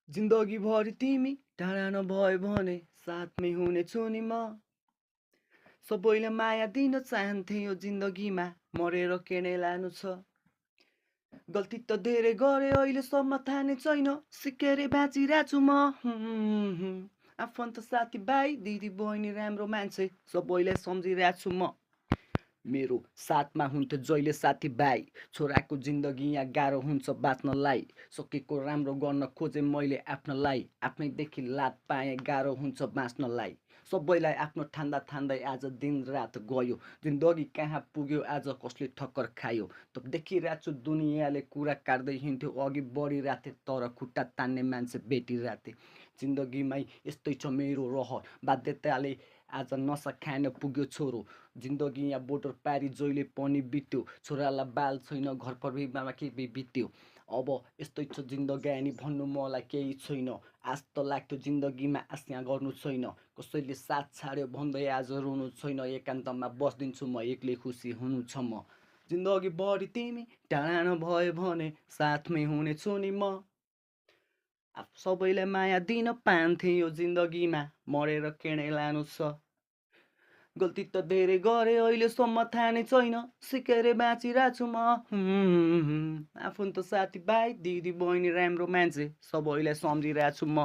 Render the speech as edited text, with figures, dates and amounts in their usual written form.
जिन्दगीभरि तिमी टाढा नभए भने साथमै हुनेछु नि म। सबैलाई माया दिन चाहन्थे यो जिन्दगीमा, मरेर के नै लानु छ। गल्ती त धेरै गरे अहिलेसम्म थाहा नै छैन, सिकेरै बाँचिरहेछु म। आफन्त साथीभाइ दिदी बहिनी राम्रो मान्छे सबैलाई सम्झिरहेछु म। मेरो साथमा हुन्थ्यो जहिले साथीभाइ, छोराको जिन्दगी यहाँ गाह्रो हुन्छ बाँच्नलाई। सकेको राम्रो गर्न खोजेँ मैले आफ्नोलाई, आफ्नैदेखि लात पाएँ गाह्रो हुन्छ बाँच्नलाई। सबैलाई आफ्नो ठान्दा ठान्दै आज दिन रात गयो, जिन्दगी कहाँ पुग्यो आज कसले ठक्कर खायो। त देखिरहेको छु दुनियाँले कुरा काट्दै हिँड्थ्यो अघि बढिरहेको थिएँ, तर खुट्टा तान्ने मान्छे भेटिरहेको थिएँ। जिन्दगीमै यस्तै छ मेरो रहर, बाध्यताले आज नसा खान पुग्यो छोरो। जिन्दगी यहाँ बोर्डर पारी जहिले पनि बित्यो, छोरालाई बाल छैन घर परिवारमा के बित्यो। अब यस्तै छ जिन्दगानी भन्नु मलाई केही छैन, आश त लाग्थ्यो जिन्दगीमा आश यहाँ गर्नु छैन। कसैले साथ छाड्यो भन्दै आज रुनु छैन, एकान्तमा बस्दिन्छु म एक्लै खुसी हुनु छ म। जिन्दगीभरि तिमी टाढा नभए भने साथमै हुनेछु नि म। सबैलाई माया दिन पान्थे यो जिन्दगीमा, मरेर के नै लानु छ। गल्ती त धेरै गरे अहिलेसम्म थाहा नै छैन, सिकेरै बाँचिरहेछु म। आफन्त साथीभाइ दिदी बहिनी राम्रो मान्छे सबैलाई सम्झिरहेछु म।